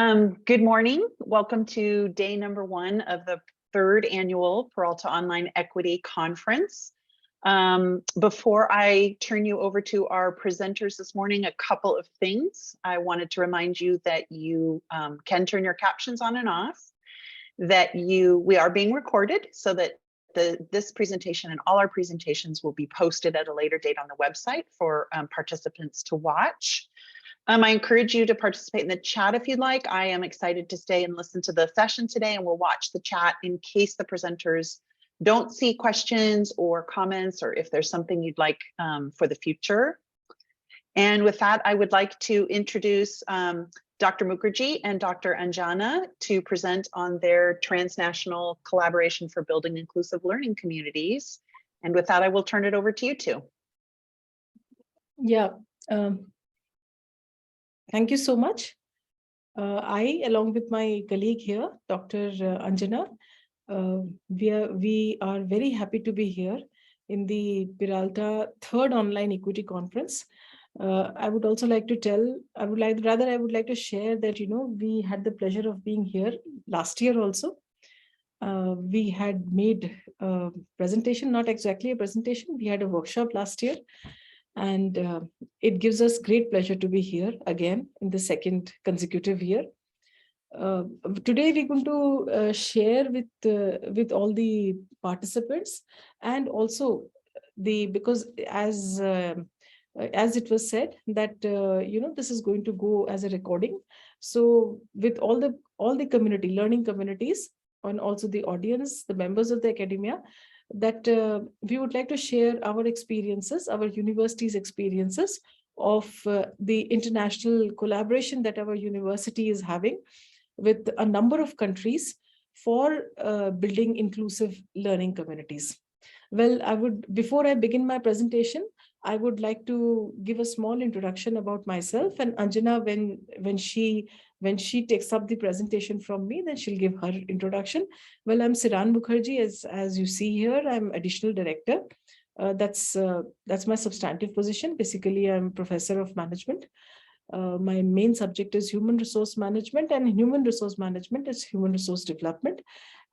Good morning. Welcome to day number 1 of the 3rd annual Peralta Online Equity Conference. Before I turn you over to our presenters this morning, a couple of things. I wanted to remind you that you can turn your captions on and off, that we are being recorded so that this presentation and all our presentations will be posted at a later date on the website for participants to watch. I encourage you to participate in the chat if you'd like. I am excited to stay and listen to the session today, and we'll watch the chat in case the presenters don't see questions or comments, or if there's something you'd like for the future. And with that, I would like to introduce Dr. Mukerji and Dr. Anjana to present on their transnational collaboration for building inclusive learning communities. And with that, I will turn it over to you two. Yeah. Thank you so much. I, along with my colleague here, Dr. Anjana, we are very happy to be here in the Peralta 3rd Online Equity Conference. I would also like to I would like to share that, we had the pleasure of being here last year also. We had made a presentation, not exactly a presentation, we had a workshop last year. And it gives us great pleasure to be here again in the 2nd consecutive year. Today we're going to share with all the participants, and also because as it was said that this is going to go as a recording. So with all the learning communities, and also the audience, the members of the academia, that we would like to share our experiences, our university's experiences of the international collaboration that our university is having with a number of countries for building inclusive learning communities. Well, before I begin my presentation, I would like to give a small introduction about myself, and Anjana, when she takes up the presentation from me, then she'll give her introduction. Well, I'm Siran Mukerji, as you see here. I'm additional director. That's my substantive position. Basically, I'm professor of management. My main subject is human resource management, and human resource management is human resource development.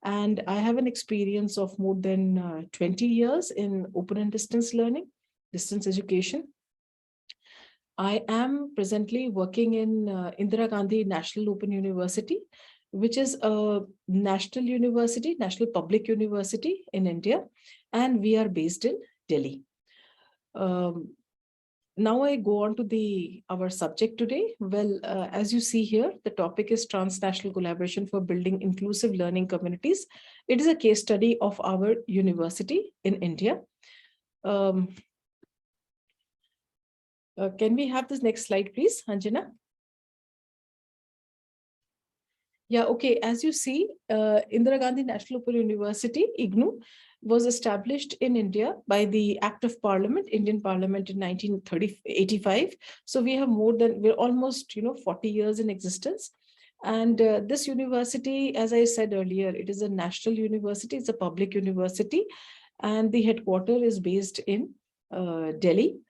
And I have an experience of more than 20 years in open and distance learning, distance education. I am presently working in Indira Gandhi National Open University, which is a national university, national public university in India, and we are based in Delhi. Now I go on to our subject today. Well, as you see here, the topic is transnational collaboration for building inclusive learning communities. It is a case study of our university in India. Can we have this next slide, please, Anjana? Yeah, okay. As you see, Indira Gandhi National Open University, IGNU, was established in India by the Act of Parliament, Indian Parliament in 1985. So we're almost 40 years in existence. And this university, as I said earlier, it is a national university, it's a public university, and the headquarters is based in Delhi.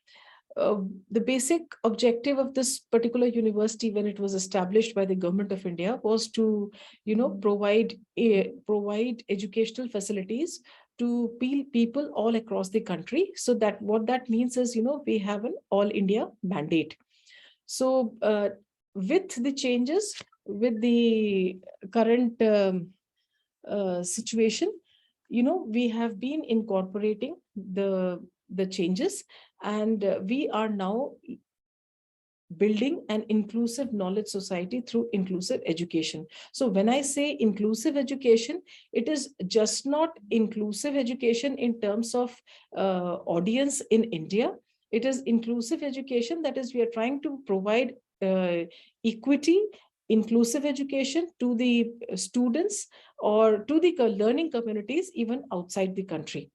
The basic objective of this particular university, when it was established by the government of India, was to, provide educational facilities to people all across the country. So that what that means is, we have an all India mandate. So with the changes, with the current situation, we have been incorporating the changes, and we are now building an inclusive knowledge society through inclusive education. So when I say inclusive education, it is just not inclusive education in terms of audience in India. It is inclusive education, that is, we are trying to provide equity, inclusive education to the students or to the learning communities even outside the country.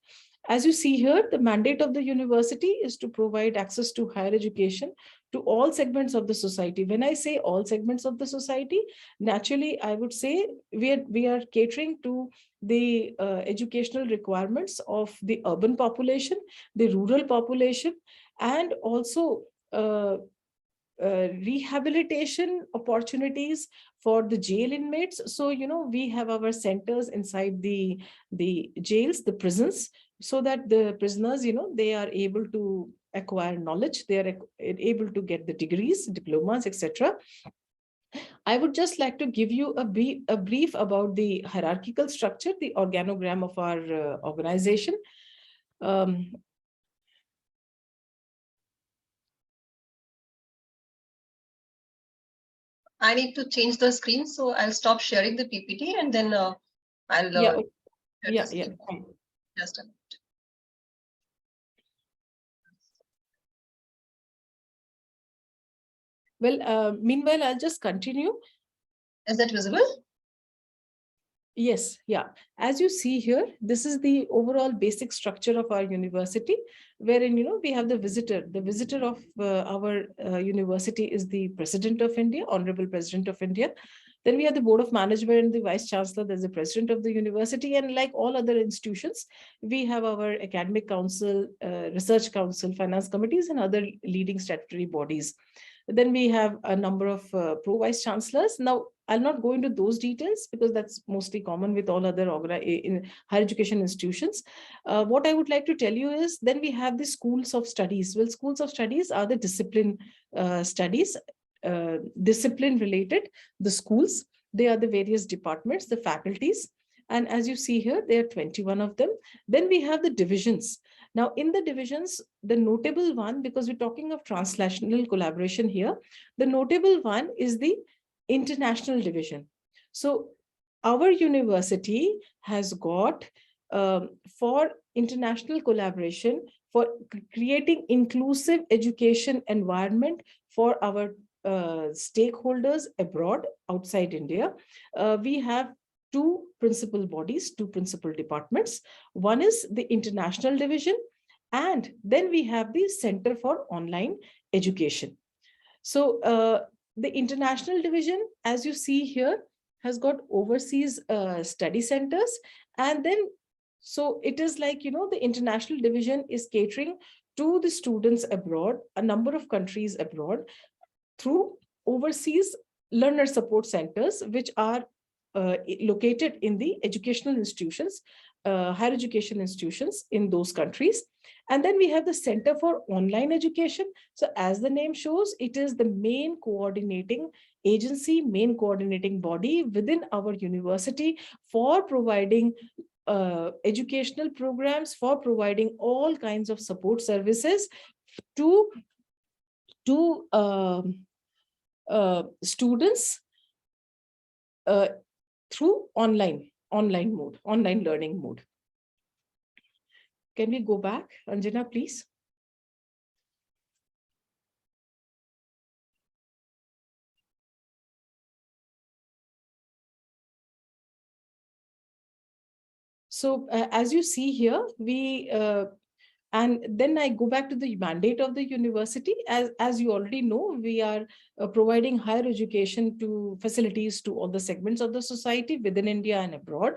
As you see here, the mandate of the university is to provide access to higher education to all segments of the society. When I say all segments of the society, naturally, I would say we are catering to the educational requirements of the urban population, the rural population, and also rehabilitation opportunities for the jail inmates. So, we have our centers inside the jails, the prisons, so that the prisoners, they are able to acquire knowledge, they are able to get the degrees, diplomas, etc. I would just like to give you a brief about the hierarchical structure, the organogram of our organization. Um, I need to change the screen, so I'll stop sharing the PPT and then I'll yeah, share yeah, the screen. fine. Just a minute. Well, meanwhile, I'll just continue. Is that visible? Yes, yeah. As you see here, this is the overall basic structure of our university, wherein, we have the visitor. The visitor of our university is the President of India, Honorable President of India. Then we have the Board of Management and the Vice Chancellor. There's the President of the university. And like all other institutions, we have our Academic Council, Research Council, Finance Committees, and other leading statutory bodies. Then we have a number of pro-vice chancellors. Now, I'll not go into those details because that's mostly common with all other in higher education institutions. What I would like to tell you is then we have the schools of studies. Well, schools of studies are the discipline studies, discipline related, the schools. They are the various departments, the faculties. And as you see here, there are 21 of them. Then we have the divisions. Now, in the divisions, the notable one, because we're talking of transnational collaboration here, the notable one is the international division. So our university has got for international collaboration, for creating inclusive education environment for our stakeholders abroad, outside India, we have two principal bodies, two principal departments. One is the international division, and then we have the Center for Online Education. So the international division, as you see here, has got overseas study centers. And then, so it is like, the international division is catering to the students abroad, a number of countries abroad, through overseas learner support centers, which are located in the educational institutions, higher education institutions in those countries. And then we have the Center for Online Education. So as the name shows, it is the main coordinating agency, main coordinating body within our university for providing educational programs, for providing all kinds of support services to students through online learning mode. Can we go back, Anjana, please? So as you see here, we and then I go back to the mandate of the university. As you already know, we are providing higher education to facilities to all the segments of the society within India and abroad.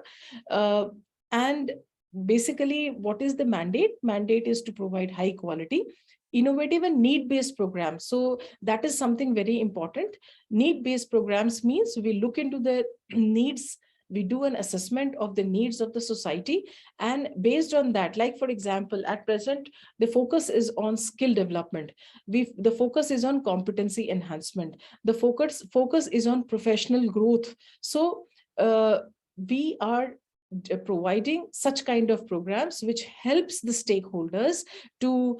And basically, what is the mandate? Mandate is to provide high quality, innovative and need-based programs. So that is something very important. Need-based programs means we look into the needs, we do an assessment of the needs of the society, and based on that, like for example, at present the focus is on skill development, the focus is on competency enhancement, the focus is on professional growth. So we are providing such kind of programs which helps the stakeholders to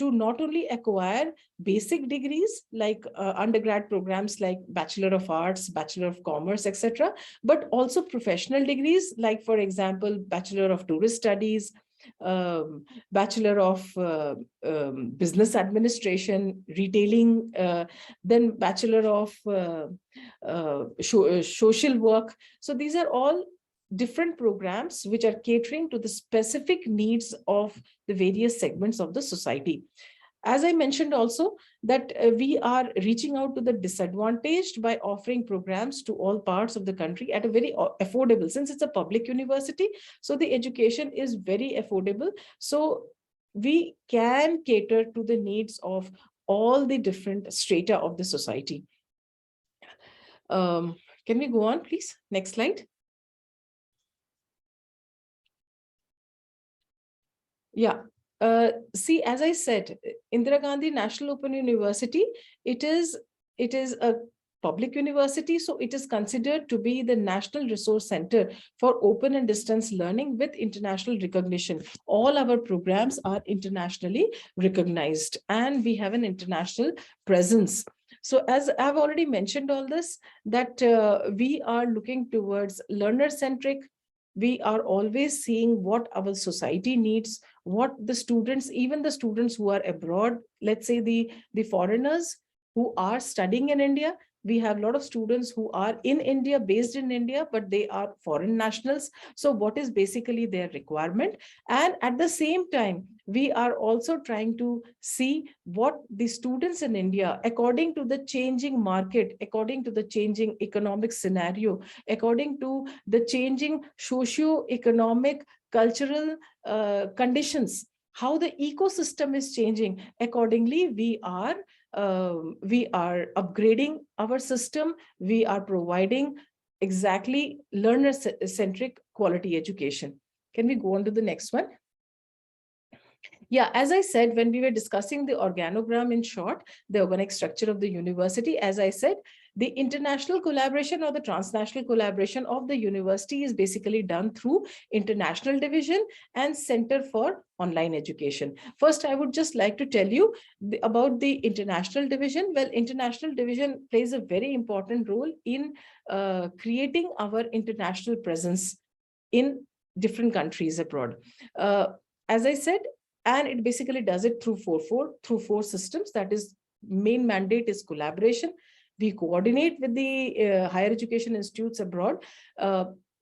not only acquire basic degrees like undergrad programs like Bachelor of Arts, Bachelor of Commerce, etc., but also professional degrees like, for example, Bachelor of Tourist Studies, Bachelor of Business Administration, Retailing, then Bachelor of Social Work. So these are all different programs which are catering to the specific needs of the various segments of the society. As I mentioned also that we are reaching out to the disadvantaged by offering programs to all parts of the country at a very affordable, since it's a public university, so the education is very affordable. So we can cater to the needs of all the different strata of the society. Can we go on, please? Next slide. Yeah. See, as I said, Indira Gandhi National Open University, it is a public university, so it is considered to be the National Resource Center for open and distance learning with international recognition. All our programs are internationally recognized, and we have an international presence. So as I've already mentioned all this, that we are looking towards learner-centric. We are always seeing what our society needs, what the students, even the students who are abroad, let's say the foreigners who are studying in India. We have a lot of students who are in India, based in India, but they are foreign nationals. So what is basically their requirement? And at the same time, we are also trying to see what the students in India, according to the changing market, according to the changing economic scenario, according to the changing socio-economic, cultural conditions, how the ecosystem is changing. Accordingly, we are upgrading our system. We are providing exactly learner-centric quality education. Can we go on to the next one? Yeah, as I said, when we were discussing the organogram in short, the organic structure of the university, as I said, the international collaboration or the transnational collaboration of the university is basically done through international division and Center for Online Education. First, I would just like to tell you about the international division. Well, international division plays a very important role in creating our international presence in different countries abroad. As I said, and it basically does it through four systems. That is, main mandate is collaboration. We coordinate with the higher education institutes abroad.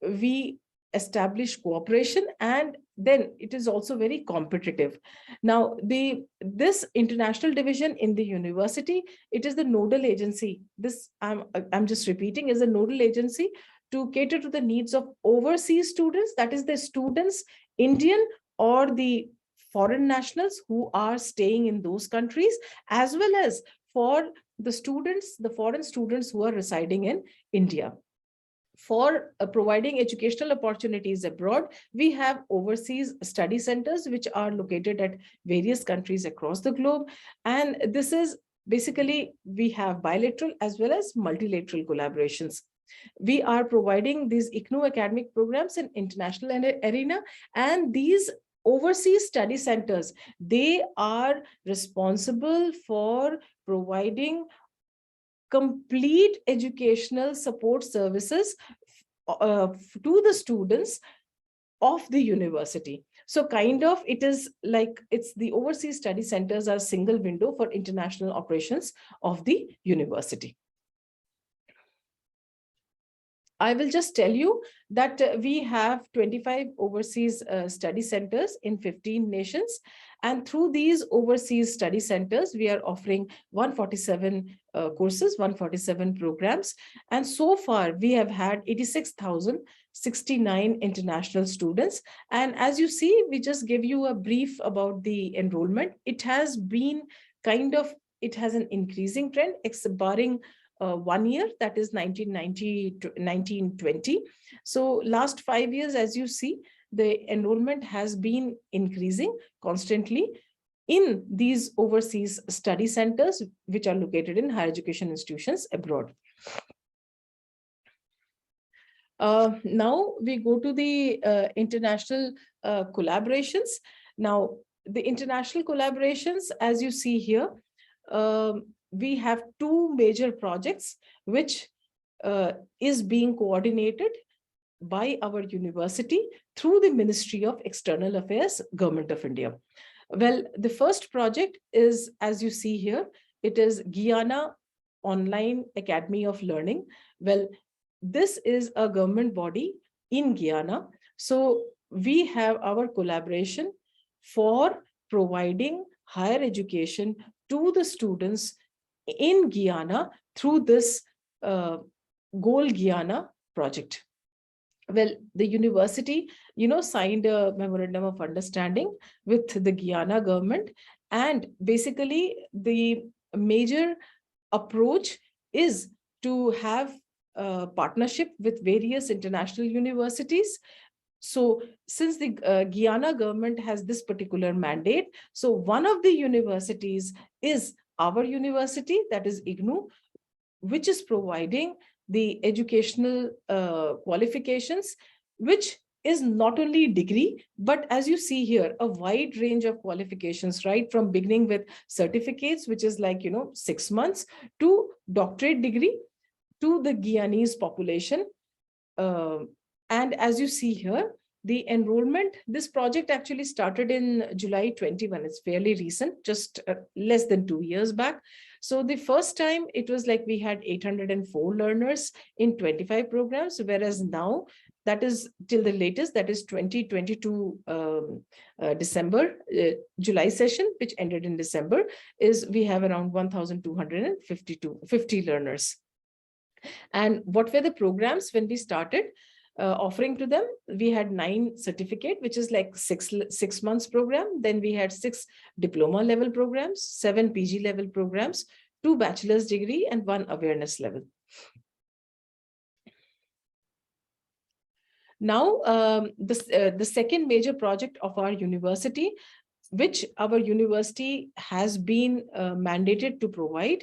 We establish cooperation, and then it is also very competitive. Now, this international division in the university, it is the nodal agency. This I'm just repeating, is a nodal agency to cater to the needs of overseas students, that is the students, Indian or the foreign nationals who are staying in those countries, as well as for the students, the foreign students who are residing in India. For providing educational opportunities abroad, we have overseas study centers which are located at various countries across the globe. And this is basically, we have bilateral as well as multilateral collaborations. We are providing these ICNU academic programs in international arena, and these overseas study centers, they are responsible for providing complete educational support services to the students of the university. So kind of, it is like, it's the overseas study centers are a single window for international operations of the university. I will just tell you that we have 25 overseas study centers in 15 nations. And through these overseas study centers, we are offering 147 courses, 147 programs. And so far, we have had 86,069 international students. And as you see, we just give you a brief about the enrollment. It has been kind of, it has an increasing trend, barring 1 year, that is 1990 to 1920. So last 5 years, as you see, the enrollment has been increasing constantly in these overseas study centers, which are located in higher education institutions abroad. Now we go to the international collaborations. Now, the international collaborations, as you see here, we have two major projects which is being coordinated by our university through the Ministry of External Affairs, Government of India. Well, the first project is, as you see here, it is Guyana Online Academy of Learning. Well, this is a government body in Guyana. So we have our collaboration for providing higher education to the students in Guyana through this Goal Guyana project. Well, the university, signed a memorandum of understanding with the Guyana government, and basically the major approach is to have a partnership with various international universities. So since the Guyana government has this particular mandate, so one of the universities is our university, that is IGNU, which is providing the educational qualifications, which is not only degree, but as you see here, a wide range of qualifications, right from beginning with certificates, which is like, 6 months, to doctorate degree to the Guyanese population. And as you see here, the enrollment, this project actually started in July 21. It's fairly recent, just less than 2 years back. So the first time it was like we had 804 learners in 25 programs, whereas now that is till the latest, that is 2022 December, July session, which ended in December, is we have around 1,250 learners. And what were the programs when we started offering to them? We had 9 certificate, which is like six months program. Then we had 6 diploma level programs, 7 PG level programs, 2 bachelor's degree, and 1 awareness level. Now, the second major project of our university, which our university has been mandated to provide,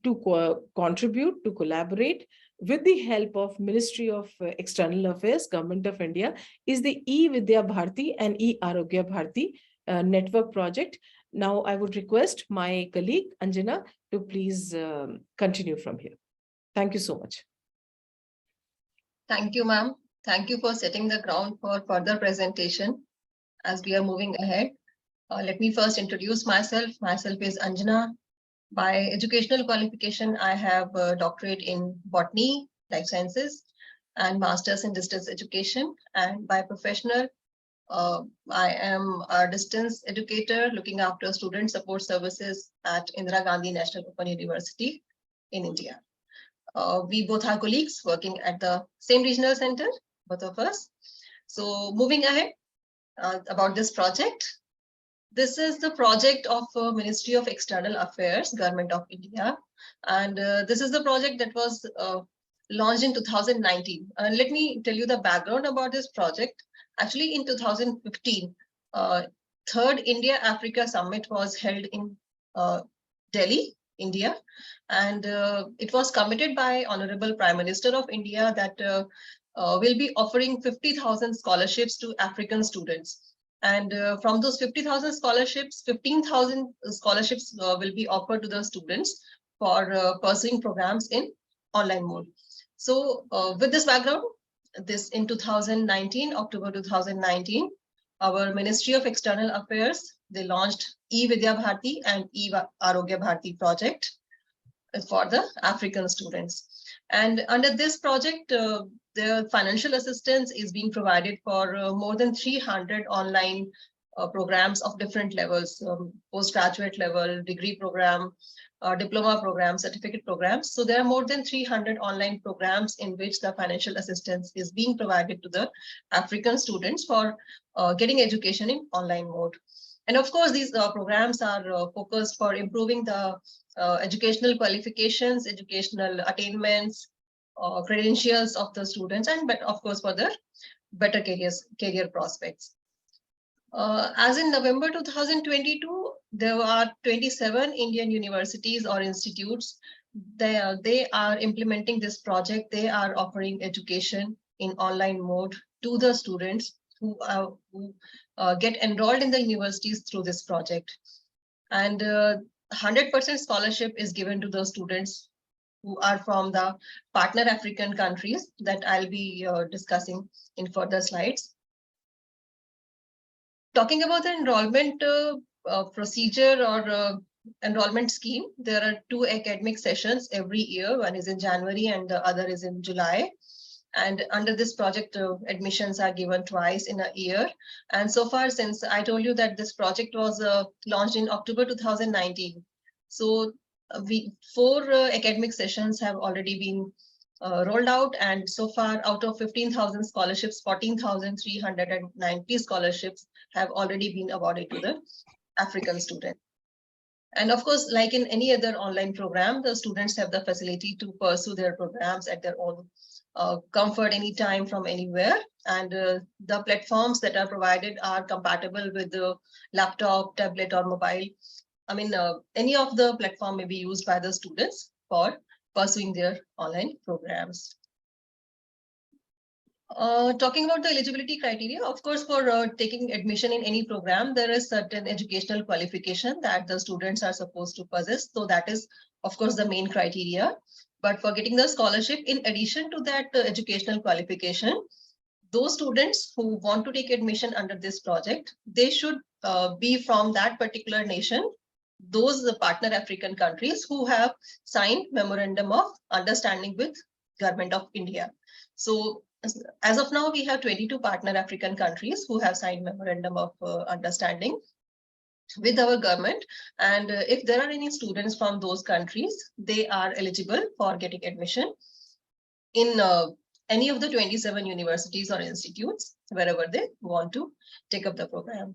to contribute, to collaborate with the help of Ministry of External Affairs, Government of India, is the E-Vidya Bharti and E-Arogya Bharti network project. Now, I would request my colleague, Anjana, to please continue from here. Thank you so much. Thank you, ma'am. Thank you for setting the ground for further presentation as we are moving ahead. Let me first introduce myself. Myself is Anjana. By educational qualification, I have a doctorate in botany, life sciences, and master's in distance education. And by professional, I am a distance educator looking after student support services at Indira Gandhi National Open University in India. We both are colleagues working at the same regional center, both of us. So moving ahead about this project. This is the project of Ministry of External Affairs, Government of India. And this is the project that was launched in 2019. And let me tell you the background about this project. Actually, in 2015, third India-Africa Summit was held in Delhi, India. And it was committed by Honorable Prime Minister of India that will be offering 50,000 scholarships to African students. And from those 50,000 scholarships, 15,000 scholarships will be offered to the students for pursuing programs in online mode. So with this background, this in 2019, October 2019, our Ministry of External Affairs, they launched E-Vidya Bharti and E-Arogya Bharti project for the African students. And under this project, the financial assistance is being provided for more than 300 online programs of different levels, postgraduate level, degree program, diploma program, certificate programs. So there are more than 300 online programs in which the financial assistance is being provided to the African students for getting education in online mode. And of course, these programs are focused for improving the educational qualifications, educational attainments, credentials of the students, and of course for the better career prospects. As in November 2022, there are 27 Indian universities or institutes. They are implementing this project. They are offering education in online mode to the students who get enrolled in the universities through this project. And 100% scholarship is given to the students who are from the partner African countries that I'll be discussing in further slides. Talking about the enrollment procedure or enrollment scheme, there are 2 academic sessions every year. One is in January and the other is in July. And under this project, admissions are given twice in a year. And so far, since I told you that this project was launched in October 2019, so 4 academic sessions have already been rolled out, and so far out of 15,000 scholarships, 14,390 scholarships have already been awarded to the African students. And of course, like in any other online program, the students have the facility to pursue their programs at their own comfort, anytime from anywhere. And the platforms that are provided are compatible with the laptop, tablet, or mobile. I mean, any of the platform may be used by the students for pursuing their online programs. Talking about the eligibility criteria, of course, for taking admission in any program, there is certain educational qualification that the students are supposed to possess. So that is, of course, the main criteria. But for getting the scholarship, in addition to that educational qualification, those students who want to take admission under this project, they should be from that particular nation, those partner African countries who have signed memorandum of understanding with Government of India. So as of now, we have 22 partner African countries who have signed memorandum of understanding with our government. And if there are any students from those countries, they are eligible for getting admission in any of the 27 universities or institutes, wherever they want to take up the program.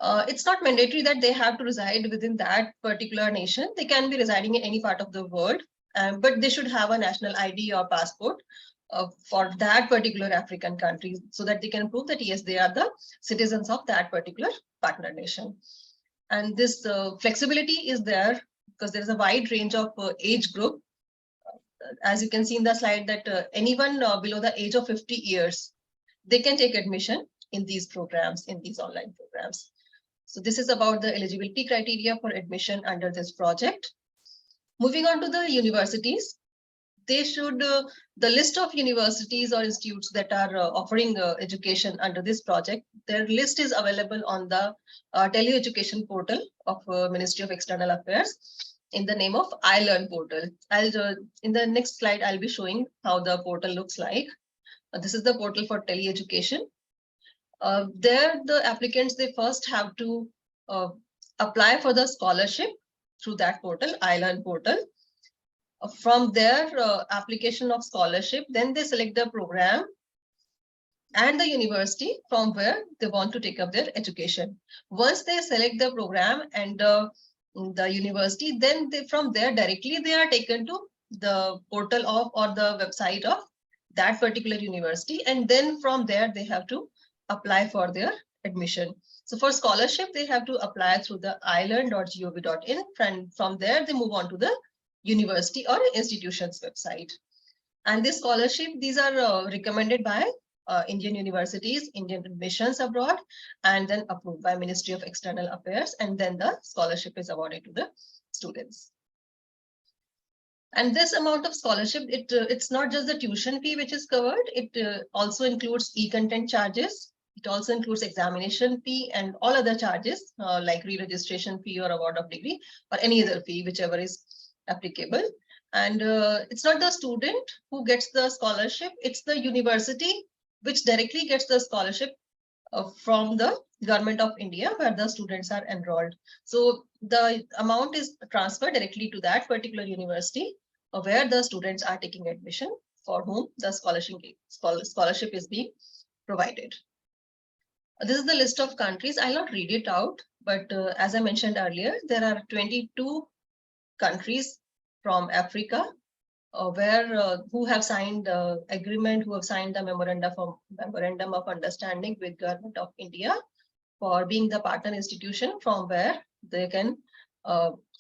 It's not mandatory that they have to reside within that particular nation. They can be residing in any part of the world, but they should have a national ID or passport for that particular African country, so that they can prove that yes, they are the citizens of that particular partner nation. And this flexibility is there because there is a wide range of age group. As you can see in the slide, that anyone below the age of 50 years, they can take admission in these programs, in these online programs. So this is about the eligibility criteria for admission under this project. Moving on to the universities, they should, the list of universities or institutes that are offering education under this project, their list is available on the tele-education portal of Ministry of External Affairs in the name of iLearn portal. In the next slide, I'll be showing how the portal looks like. This is the portal for tele-education. There, the applicants, they first have to apply for the scholarship through that portal, iLearn portal. From their application of scholarship, then they select the program and the university from where they want to take up their education. Once they select the program and the university, then from there directly they are taken to the portal of or the website of that particular university, and then from there they have to apply for their admission. So for scholarship, they have to apply through the ilearn.gov.in, and from there they move on to the university or institution's website. And this scholarship, these are recommended by Indian universities, Indian missions abroad, and then approved by Ministry of External Affairs, and then the scholarship is awarded to the students. And this amount of scholarship, it's not just the tuition fee which is covered, it also includes e-content charges. It also includes examination fee and all other charges like re-registration fee or award of degree or any other fee, whichever is applicable. And it's not the student who gets the scholarship, it's the university which directly gets the scholarship from the Government of India where the students are enrolled. So the amount is transferred directly to that particular university where the students are taking admission, for whom the scholarship is being provided. This is the list of countries. I'll not read it out, but as I mentioned earlier, there are 22 countries from Africa who have signed agreement, who have signed the memorandum of understanding with Government of India for being the partner institution from where they can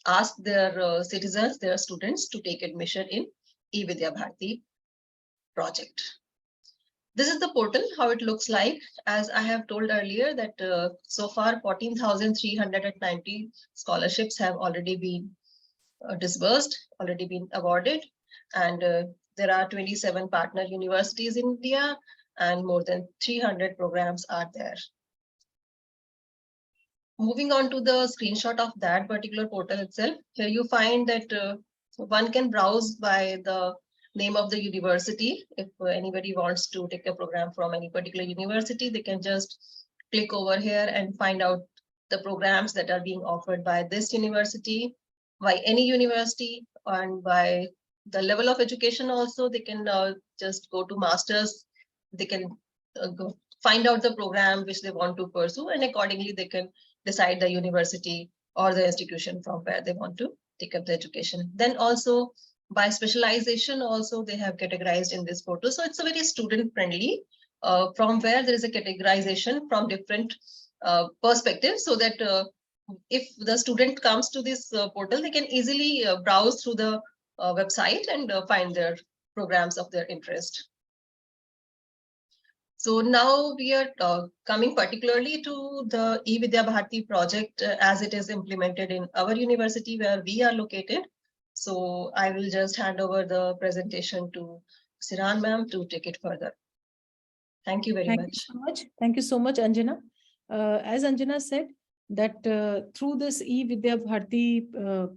ask their citizens, their students to take admission in eVidya Bharati project. This is the portal, how it looks like. As I have told earlier that so far 14,390 scholarships have already been disbursed, already been awarded. And there are 27 partner universities in India and more than 300 programs are there. Moving on to the screenshot of that particular portal itself, here you find that one can browse by the name of the university. If anybody wants to take a program from any particular university, they can just click over here and find out the programs that are being offered by this university, by any university, and by the level of education also. They can just go to masters, they can find out the program which they want to pursue, and accordingly they can decide the university or the institution from where they want to take up the education. Then also by specialization also they have categorized in this portal. So it's a very student friendly from where there is a categorization from different perspectives, so that if the student comes to this portal, they can easily browse through the website and find their programs of their interest. So now we are coming particularly to the eVidya Bharati project as it is implemented in our university where we are located. So I will just hand over the presentation to Siran ma'am to take it further. Thank you very Thank much. you so much. Thank you so much, Anjana. As Anjana said, that through this eVidya Bharati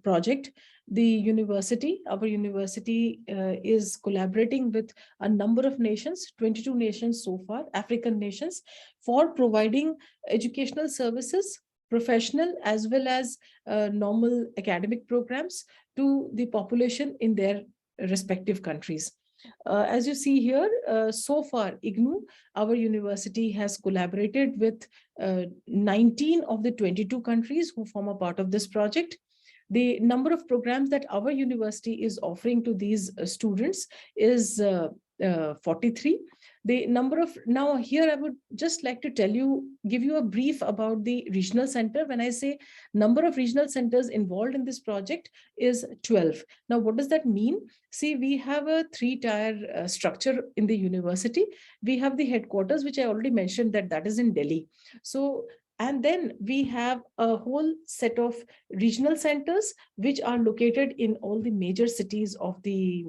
project, the university, our university is collaborating with a number of nations, 22 nations so far, African nations, for providing educational services, professional as well as normal academic programs to the population in their respective countries. As you see here, so far, IGNU, our university has collaborated with 19 of the 22 countries who form a part of this project. The number of programs that our university is offering to these students is 43. The number of, now here I would just like to tell you, give you a brief about the regional center. When I say number of regional centers involved in this project is 12. Now, what does that mean? See, we have a 3-tier structure in the university. We have the headquarters, which I already mentioned that is in Delhi. So, and then we have a whole set of regional centers, which are located in all the major cities of the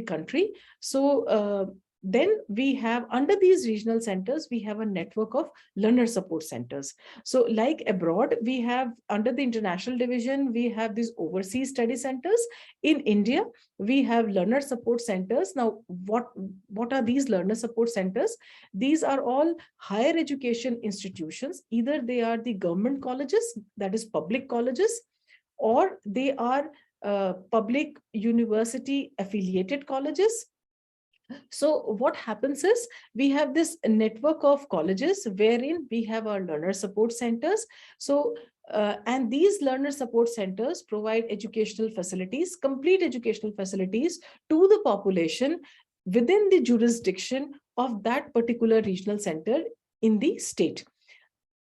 country. So then we have, under these regional centers, we have a network of learner support centers. So like abroad, we have under the international division, we have these overseas study centers. In India, we have learner support centers. Now, what are these learner support centers? These are all higher education institutions. Either they are the government colleges, that is public colleges, or they are public university affiliated colleges. So what happens is we have this network of colleges wherein we have our learner support centers. So and these learner support centers provide educational facilities, complete educational facilities to the population within the jurisdiction of that particular regional center in the state.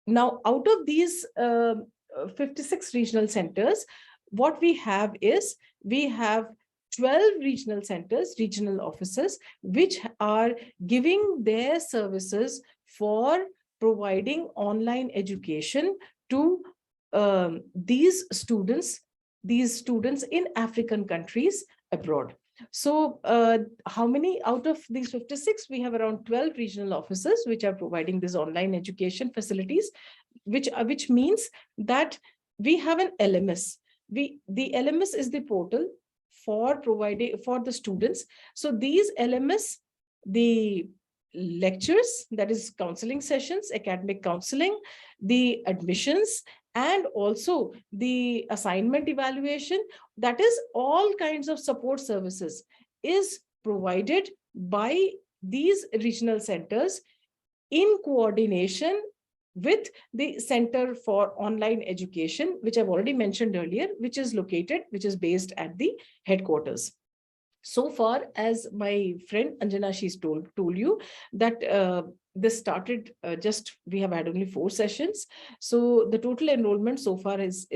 Now, out of these 56 regional centers, what we have is we have 12 regional centers, regional offices, which are giving their services for providing online education to these students in African countries abroad. So how many out of these 56? We have around 12 regional offices which are providing this online education facilities, which means that we have an LMS. The LMS is the portal for providing for the students. So these LMS, the lectures, that is counseling sessions, academic counseling, the admissions, and also the assignment evaluation, that is all kinds of support services is provided by these regional centers in coordination with the Center for Online Education, which I've already mentioned earlier, which is based at the headquarters. So far, as my friend Anjana, she's told you that this started we have had only 4 sessions. So the total enrollment so far is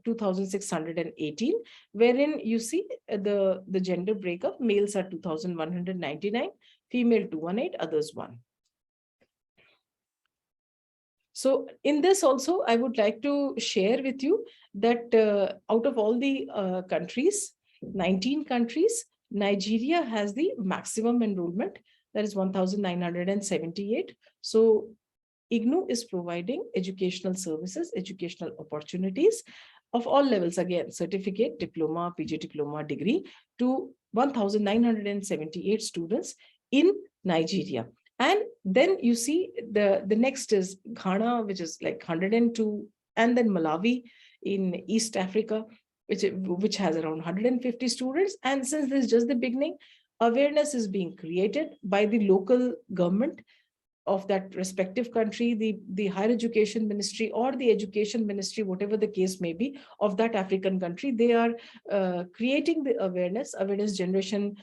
2,618, wherein you see the gender breakup. Males are 2,199, female 218, others 1. So in this also, I would like to share with you that out of all the countries, 19 countries, Nigeria has the maximum enrollment, that is 1,978. So IGNU is providing educational services, educational opportunities of all levels, again, certificate, diploma, PG diploma, degree, to 1,978 students in Nigeria. And then you see the next is Ghana, which is like 102, and then Malawi in East Africa, which has around 150 students. And since this is just the beginning, awareness is being created by the local government of that respective country, the higher education ministry or the education ministry, whatever the case may be, of that African country, they are creating the awareness generation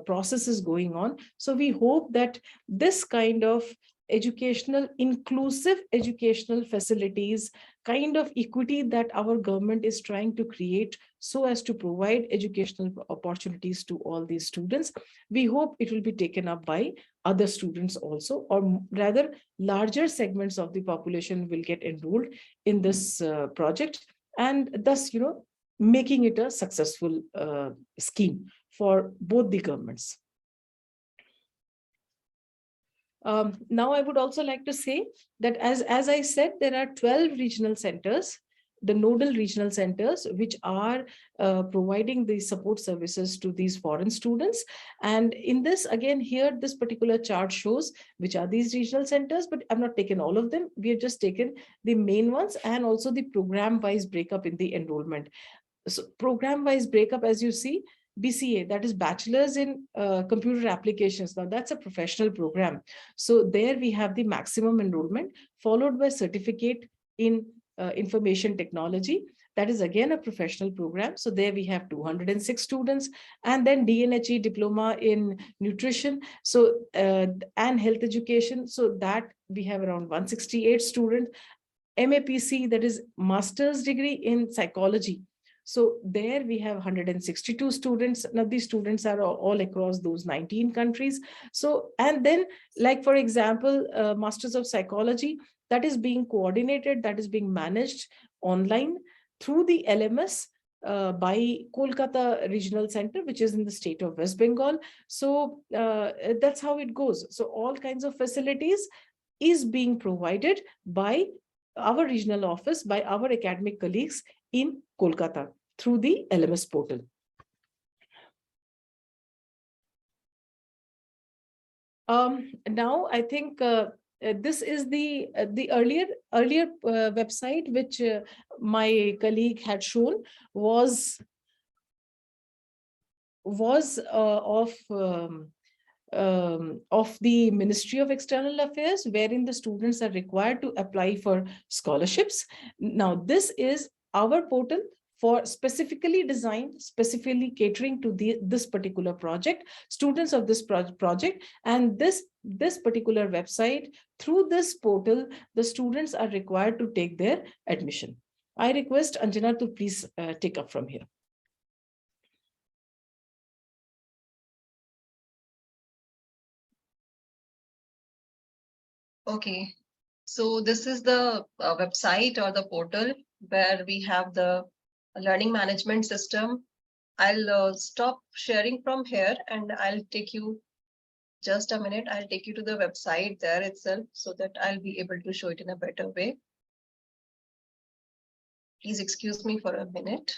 process is going on. So we hope that this kind of inclusive educational facilities, kind of equity that our government is trying to create so as to provide educational opportunities to all these students, we hope it will be taken up by other students also, or rather larger segments of the population will get enrolled in this project, and thus, making it a successful scheme for both the governments. Now, I would also like to say that as I said, there are 12 regional centers, the nodal regional centers, which are providing the support services to these foreign students. And in this, again, here, this particular chart shows which are these regional centers, but I've not taken all of them. We have just taken the main ones and also the program-wise breakup in the enrollment. So program-wise breakup, as you see, BCA, that is Bachelor's in Computer Applications. Now, that's a professional program. So there we have the maximum enrollment, followed by Certificate in Information Technology. That is again a professional program. So there we have 206 students, and then DNHE Diploma in Nutrition, so and Health Education. So that we have around 168 students. MAPC, that is Master's Degree in Psychology. So there we have 162 students. Now these students are all across those 19 countries. So, and then, like, for example, Masters of Psychology, that is being coordinated, that is being managed online through the LMS by Kolkata Regional Center, which is in the state of West Bengal. So that's how it goes. So all kinds of facilities is being provided by our regional office, by our academic colleagues in Kolkata through the LMS portal. Now, I think this is the earlier website which my colleague had shown was of the Ministry of External Affairs, wherein the students are required to apply for scholarships. Now, this is our portal for specifically designed, specifically catering to this particular project, students of this project. And this particular website, through this portal, the students are required to take their admission. I request Anjana to please take up from here. Okay, so this is the website or the portal where we have the learning management system. I'll stop sharing from here and I'll take you just a minute. I'll take you to the website there itself so that I'll be able to show it in a better way. Please excuse me for a minute.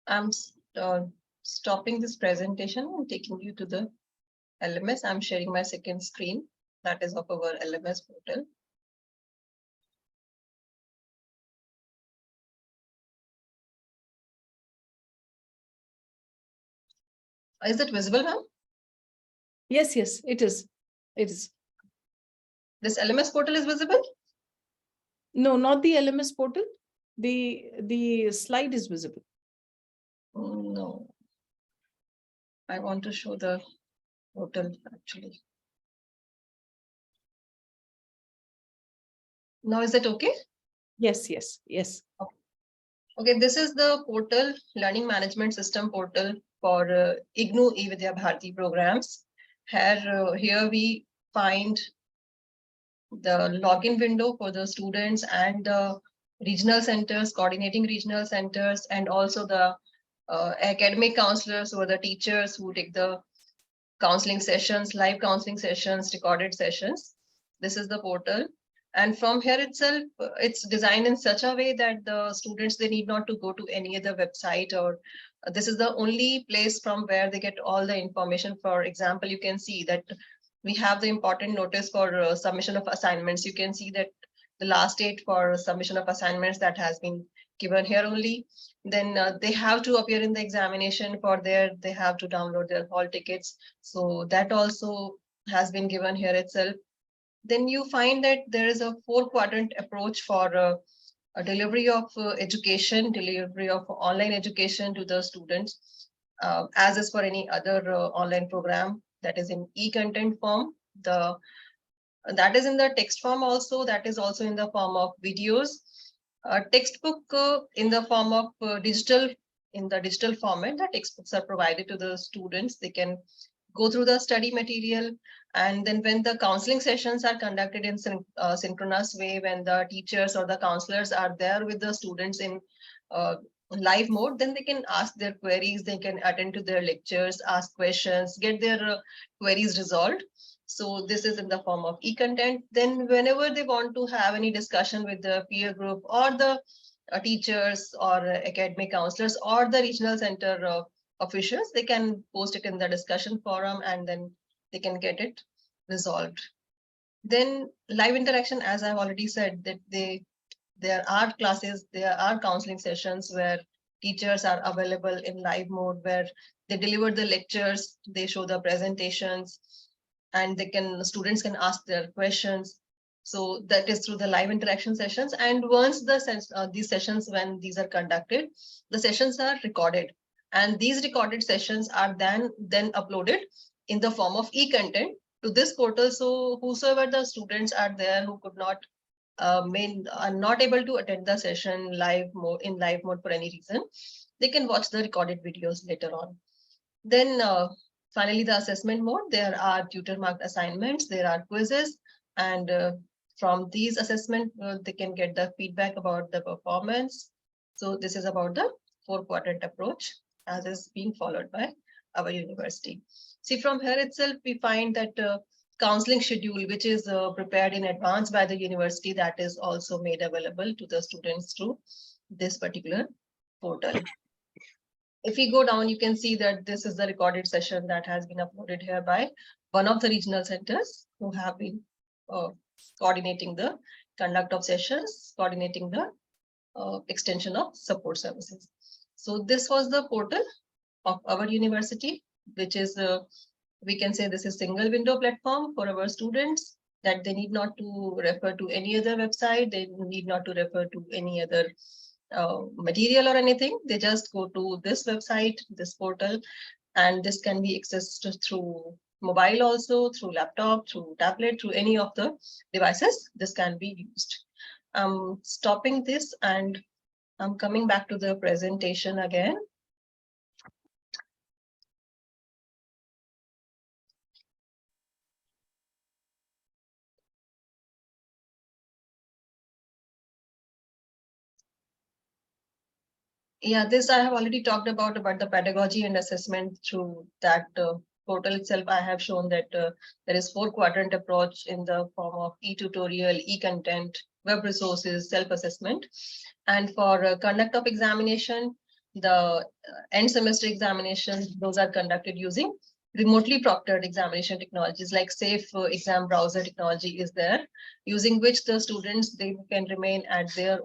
I'm stopping this presentation and taking you to the LMS. I'm sharing my second screen, that is of our LMS portal. Is it visible now? Yes, it is. It is. This LMS portal is visible? No, not the LMS portal. The slide is visible. No. I want to show the portal actually. Now is it okay? Yes. Okay, this is the portal, Learning Management System portal for IGNOU eVidya Bharati programs. Here we find the login window for the students and the regional centers, coordinating regional centers, and also the academic counselors or the teachers who take the counseling sessions, live counseling sessions, recorded sessions. This is the portal. And from here itself, it's designed in such a way that the students, they need not to go to any other website, or this is the only place from where they get all the information. For example, you can see that we have the important notice for submission of assignments. You can see that the last date for submission of assignments that has been given here only. Then they have to appear in the examination. For there, they have to download their hall tickets. So that also has been given here itself. Then you find that there is a 4-quadrant approach for a delivery of education, delivery of online education to the students, as is for any other online program that is in e-content form. That is in the text form also, that is also in the form of videos. Textbook in the form of digital, in the digital format, the textbooks are provided to the students. They can go through the study material. And then when the counseling sessions are conducted in synchronous way, when the teachers or the counselors are there with the students in live mode, then they can ask their queries, they can attend to their lectures, ask questions, get their queries resolved. So this is in the form of e-content. Then whenever they want to have any discussion with the peer group or the teachers or academic counselors or the regional center officials, they can post it in the discussion forum, and then they can get it resolved. Then live interaction, as I've already said, that there are classes, there are counseling sessions where teachers are available in live mode, where they deliver the lectures, they show the presentations, and students can ask their questions. So that is through the live interaction sessions. And once these sessions, when these are conducted, the sessions are recorded, and these recorded sessions are then uploaded in the form of e-content to this portal. So whosoever the students are there who could not are not able to attend the session in live mode for any reason, they can watch the recorded videos later on. Then finally, the assessment mode, there are tutor marked assignments, there are quizzes, and from these assessment, they can get the feedback about the performance. So this is about the 4-quadrant approach as is being followed by our university. See, from here itself, we find that counseling schedule, which is prepared in advance by the university, that is also made available to the students through this particular portal. If we go down, you can see that this is the recorded session that has been uploaded here by one of the regional centers who have been coordinating the conduct of sessions, coordinating the extension of support services. So this was the portal of our university, which is, we can say this is single window platform for our students, that they need not to refer to any other website, they need not to refer to any other material or anything. They just go to this website, this portal, and this can be accessed through mobile also, through laptop, through tablet, through any of the devices. This can be used. I'm stopping this and I'm coming back to the presentation again. Yeah, this I have already talked about the pedagogy and assessment through that portal itself. I have shown that there is 4-quadrant approach in the form of e-tutorial, e-content, web resources, self-assessment. And for conduct of examination, the end semester examinations, those are conducted using remotely proctored examination technologies like safe exam browser technology is there, using which the students, they can remain at their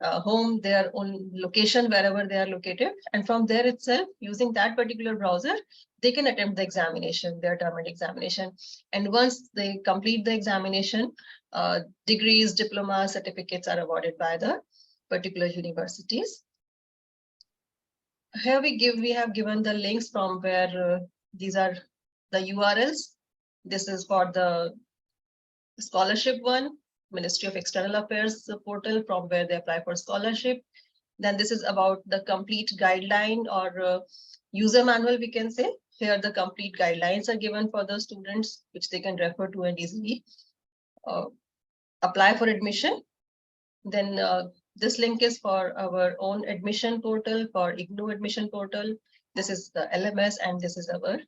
home, their own location, wherever they are located. And from there itself, using that particular browser, they can attempt the examination, their termed examination. And once they complete the examination, degrees, diplomas, certificates are awarded by the particular universities. Here we have given the links from where these are the URLs. This is for the scholarship one, Ministry of External Affairs portal, from where they apply for scholarship. Then this is about the complete guideline or user manual, we can say. Here the complete guidelines are given for the students, which they can refer to and easily apply for admission. Then this link is for our own admission portal, for IGNOU admission portal. This is the LMS and this is our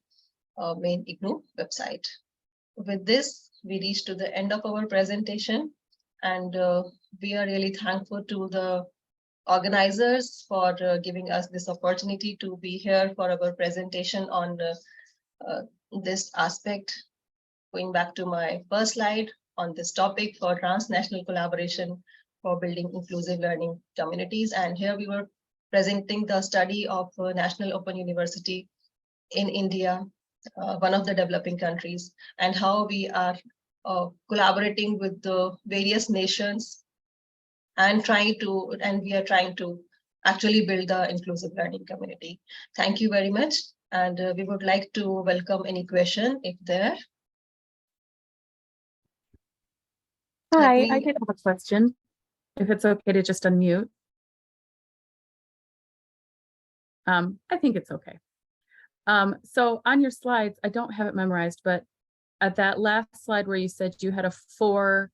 main IGNOU website. With this, we reached to the end of our presentation, and we are really thankful to the organizers for giving us this opportunity to be here for our presentation on this aspect. Going back to my first slide on this topic for transnational collaboration for building inclusive learning communities. And here we were presenting the study of National Open University in India, one of the developing countries, and how we are collaborating with the various nations and we are trying to actually build the inclusive learning community. Thank you very much. And we would like to welcome any question if there. Hi, I did have a question, if it's okay to just unmute. I think it's okay. So on your slides, I don't have it memorized, but at that last slide where you said you had a four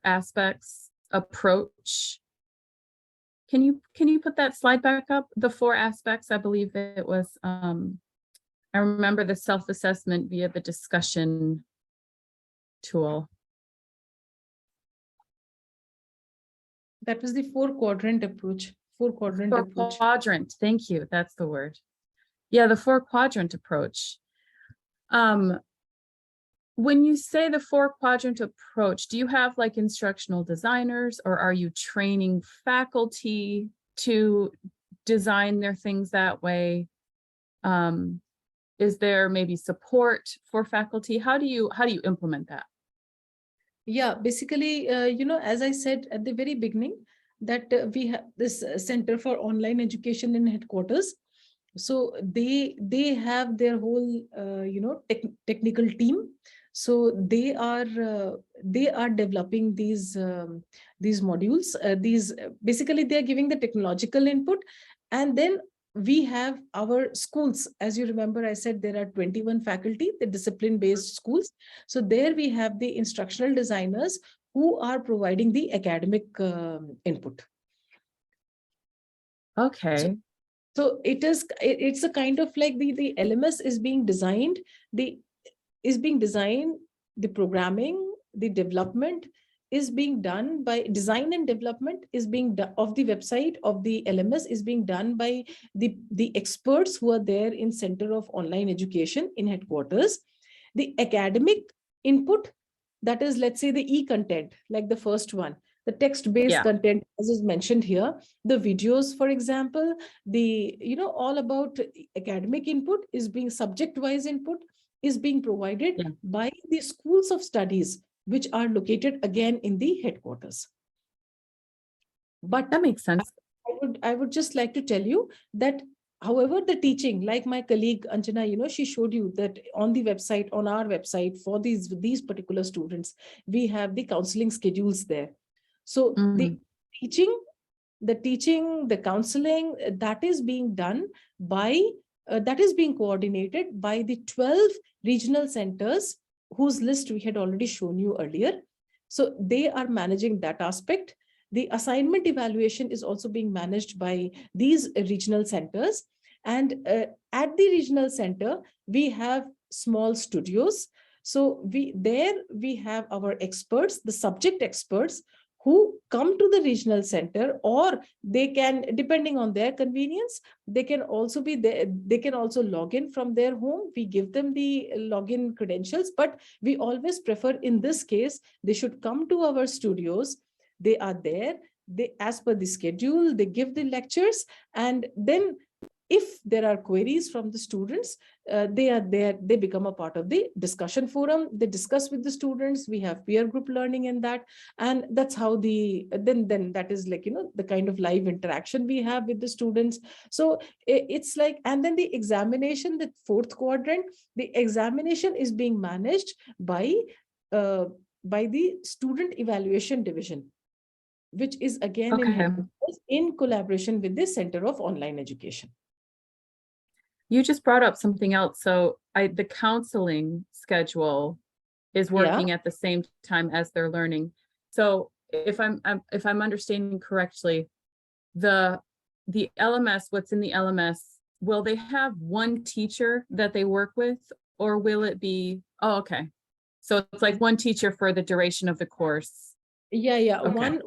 aspects approach, can you put that slide back up? The 4 aspects, I believe it was, I remember the self-assessment via the discussion tool. That was the 4-quadrant approach. 4-quadrant approach. Quadrant, thank you. That's the word. Yeah, the 4-quadrant approach. When you say the 4-quadrant approach, do you have like instructional designers, or are you training faculty to design their things that way? Is there maybe support for faculty? How do you implement that? Yeah, basically, as I said at the very beginning, that we have this Center for Online Education in headquarters. So they have their whole, technical team. So they are developing these modules. Basically they are giving the technological input, and then we have our schools. As you remember, I said there are 21 faculty, the discipline-based schools. So there we have the instructional designers who are providing the academic input. Okay. So it's a kind of like the LMS is being designed, the programming, the development is being done by design, and development is being done of the website of the LMS is being done by the experts who are there in Center of Online Education in headquarters. The academic input, that is, let's say the e-content, like the first one, the text-based content, as is mentioned here, the videos, for example, all about academic input is being subject-wise input is being provided by the schools of studies, which are located again in the headquarters. But that makes sense. I would just like to tell you that, however, the teaching, like my colleague Anjana, she showed you that on the website, on our website, for these particular students, we have the counseling schedules there. So the teaching, the counseling, that is being done by, that is being coordinated by the 12 regional centers whose list we had already shown you earlier. So they are managing that aspect. The assignment evaluation is also being managed by these regional centers. And at the regional center, we have small studios. So we have our experts, the subject experts, who come to the regional center, or they can, depending on their convenience, they can also be there. They can also log in from their home. We give them the login credentials, but we always prefer, in this case, they should come to our studios. They are there, they, as per the schedule, they give the lectures, and then if there are queries from the students, they are there, they become a part of the discussion forum. They discuss with the students. We have peer group learning in that. And that's how then that is like, the kind of live interaction we have with the students. So it's like, and then the examination, the 4th quadrant, the examination is being managed by the student evaluation division, which is again in collaboration with the Center of Online Education. You just brought up something else. So the counseling schedule is working at the same time as they're learning. So if I'm understanding correctly, the LMS, what's in the LMS, will they have one teacher that they work with, or will it be, oh, okay. So it's like one teacher for the duration of the course. Yeah. Okay.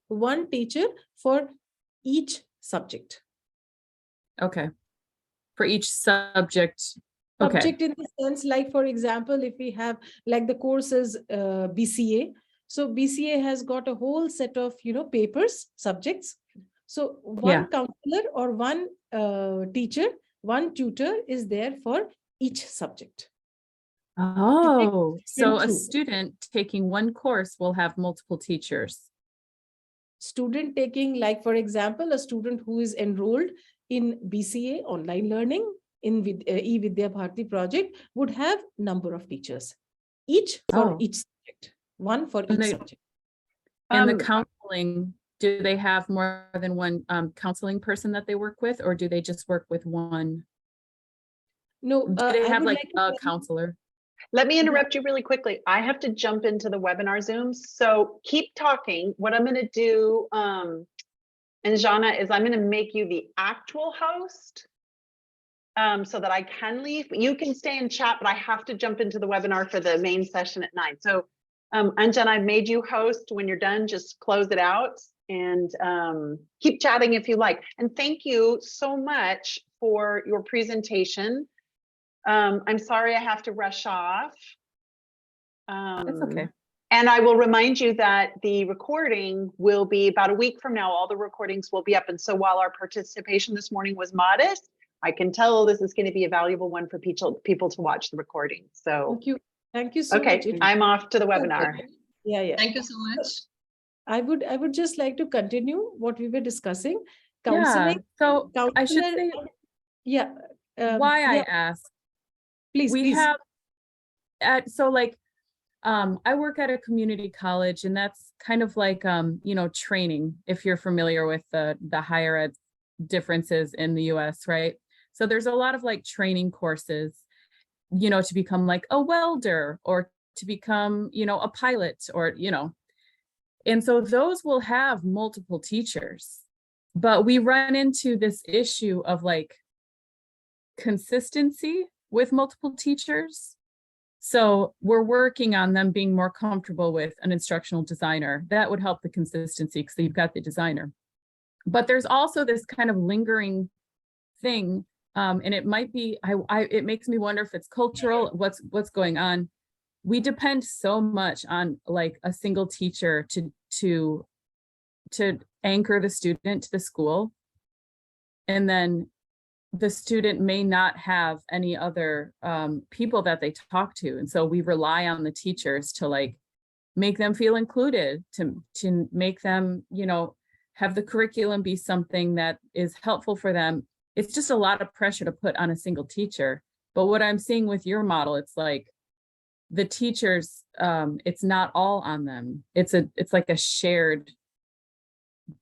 One teacher for each subject. Okay. For each subject. Okay. Subject in the sense, like, for example, if we have, like, the course is BCA. So BCA has got a whole set of, papers, subjects. So one counselor or one teacher, one tutor is there for each subject. Oh, so a through. student taking one course will have multiple teachers. Student taking, like, for example, a student who is enrolled in BCA online learning in eVidya Bharati project would have number of teachers, each for each subject, one for each subject. And the counseling, do they have more than one counseling person that they work with, or do they just work with one? No, Do they have like a to counselor? Let me interrupt you really quickly. I have to jump into the webinar Zooms. So keep talking. What I'm going to do, Anjana, is I'm going to make you the actual host so that I can leave. You can stay and chat, but I have to jump into the webinar for the main session at 9. So Anjana, I've made you host. When you're done, just close it out and keep chatting if you like. And thank you so much for your presentation. I'm sorry I have to rush off. That's okay. And I will remind you that the recording will be about a week from now. All the recordings will be up. And so while our participation this morning was modest, I can tell this is going to be a valuable one for people to watch the recording. So thank you so much. Okay, I'm off to the webinar. Yeah. Thank you so much. I would just like to continue what we were discussing. Yeah. Counseling. So I should say why I asked. Please. Have I work at a community college, and that's kind of like training, if you're familiar with the higher ed differences in the US, right? So there's a lot of like training courses, to become like a welder or to become, a pilot or, and so those will have multiple teachers. But we run into this issue of like consistency with multiple teachers. So we're working on them being more comfortable with an instructional designer. That would help the consistency because you've got the designer. But there's also this kind of lingering thing, and it might be, it makes me wonder if it's cultural, what's going on. We depend so much on like a single teacher to anchor the student to the school, and then the student may not have any other people that they talk to. And so we rely on the teachers to like make them feel included, to make them, have the curriculum be something that is helpful for them. It's just a lot of pressure to put on a single teacher. But what I'm seeing with your model, it's like the teachers, it's not all on them. It's like a shared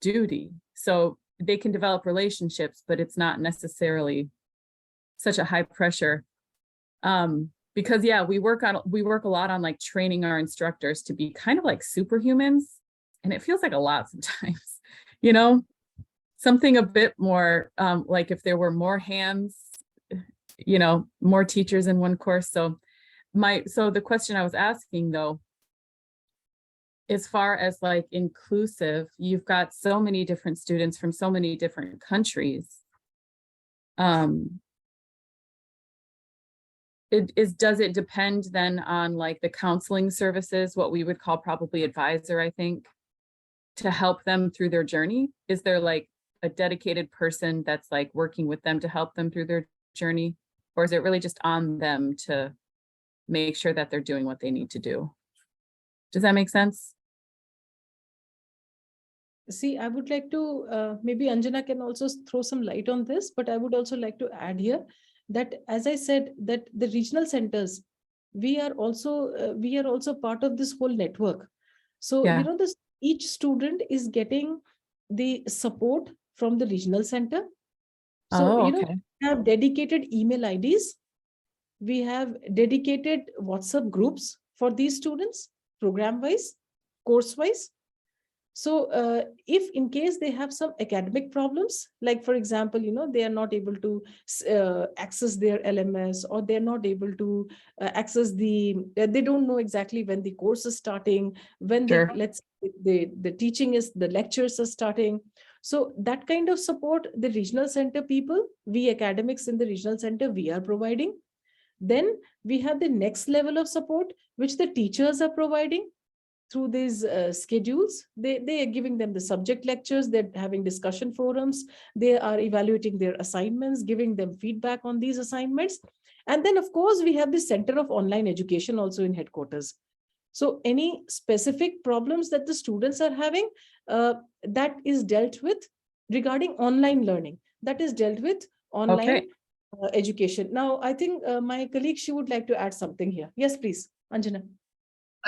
duty. So they can develop relationships, but it's not necessarily such a high pressure. Because we work a lot on like training our instructors to be kind of like superhumans. And it feels like a lot sometimes, something a bit more like if there were more hands, more teachers in one course. So the question I was asking though, as far as like inclusive, you've got so many different students from so many different countries. Does it depend then on like the counseling services, what we would call probably advisor, I think, to help them through their journey? Is there like a dedicated person that's like working with them to help them through their journey? Or is it really just on them to make sure that they're doing what they need to do? Does that make sense? See, I would like to, maybe Anjana can also throw some light on this, but I would also like to add here that, as I said, that the regional centers, we are also part of this whole network. So, each student is getting the support from the regional center. So, we have dedicated email IDs. We have dedicated WhatsApp groups for these students, program-wise, course-wise. So if in case they have some academic problems, like for example, they are not able to access their LMS, or they're not able to access they don't know exactly when the course is starting, when Sure. the teaching is, the lectures are starting. So that kind of support, the regional center people, we academics in the regional center, we are providing. Then we have the next level of support, which the teachers are providing through these schedules. They are giving them the subject lectures, they're having discussion forums, they are evaluating their assignments, giving them feedback on these assignments. And then of course we have the Center of Online Education also in headquarters. So any specific problems that the students are having, that is dealt with regarding online learning, that is dealt with online Okay. education. Now I think my colleague, she would like to add something here. Yes, please, Anjana.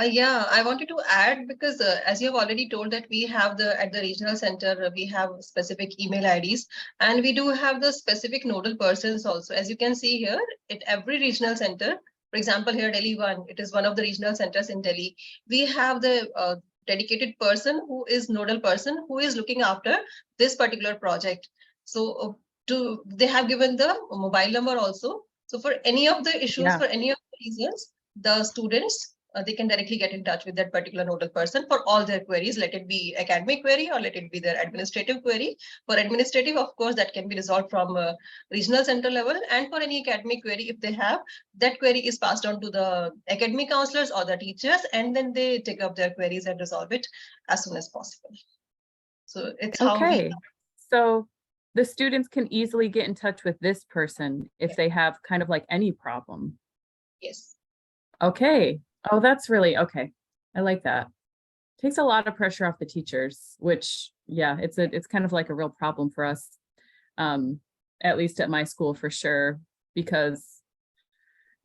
Yeah, I wanted to add, because as you have already told that we have at the regional center, we have specific email IDs, and we do have the specific nodal persons also. As you can see here, at every regional center, for example, here Delhi 1, it is one of the regional centers in Delhi. We have the dedicated person who is nodal person who is looking after this particular project. So they have given the mobile number also. So for any of the issues, Yeah. for any of the reasons, the students, they can directly get in touch with that particular nodal person for all their queries, let it be academic query or let it be their administrative query. For administrative, of course, that can be resolved from regional center level. And for any academic query, if they have, that query is passed on to the academic counselors or the teachers, and then they take up their queries and resolve it as soon as possible. So it's how we. Okay. So the students can easily get in touch with this person if they have kind of like any problem. Yes. Okay. Oh, that's really okay. I like that. Takes a lot of pressure off the teachers, which, yeah, it's kind of like a real problem for us, at least at my school for sure, because,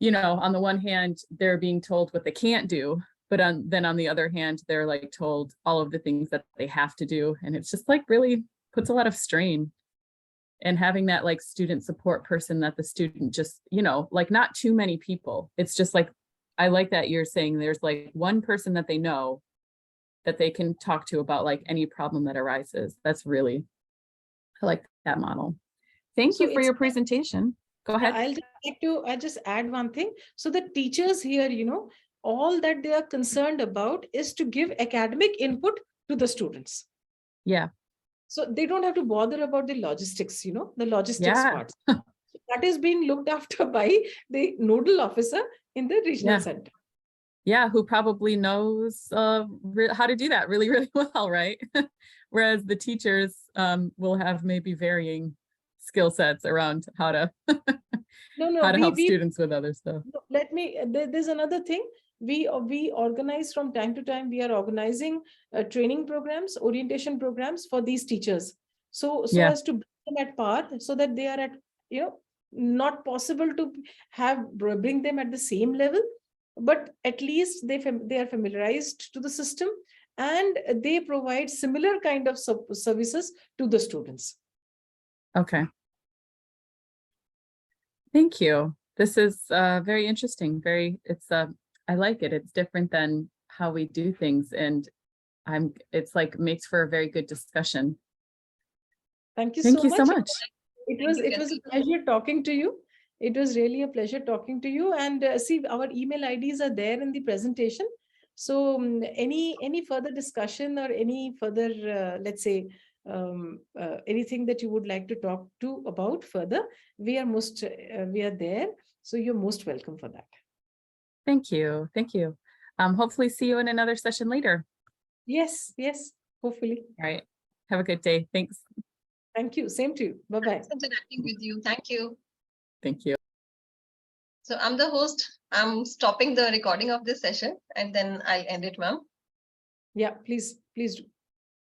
on the one hand, they're being told what they can't do, but then on the other hand, they're like told all of the things that they have to do. And it's just like really puts a lot of strain. And having that like student support person that the student just, like not too many people. It's just like, I like that you're saying there's like one person that they know that they can talk to about like any problem that arises. That's really, I like that model. Thank you for your presentation. Go ahead. I'll just add one thing. So the teachers here, all that they are concerned about is to give academic input to the students. Yeah. So they don't have to bother about the logistics, the logistics part. That is being looked after by the nodal officer in the regional center. Yeah, who probably knows how to do that really, really well, right? Whereas the teachers will have maybe varying skill sets around how to help students with other stuff. There's another thing. We organize from time to time, we are organizing training programs, orientation programs for these teachers. So as to bring them at par, so that they are at, not possible to bring them at the same level, but at least they are familiarized to the system, and they provide similar kind of services to the students. Okay. Thank you. This is very interesting. I like it. It's different than how we do things, and it's like makes for a very good discussion. Thank you so much. It was a pleasure talking to you. It was really a pleasure talking to you. And see, our email IDs are there in the presentation. So any further discussion or any further, let's say, anything that you would like to talk about further, we are there. So you're most welcome for that. Thank you. Thank you. Hopefully see you in another session later. Yes, hopefully. All right. Have a good day. Thanks. Thank you. Same to you. Bye-bye. Nice interacting with you. Thank you. Thank you. So I'm the host. I'm stopping the recording of this session and then I'll end it, ma'am. Yeah, please do.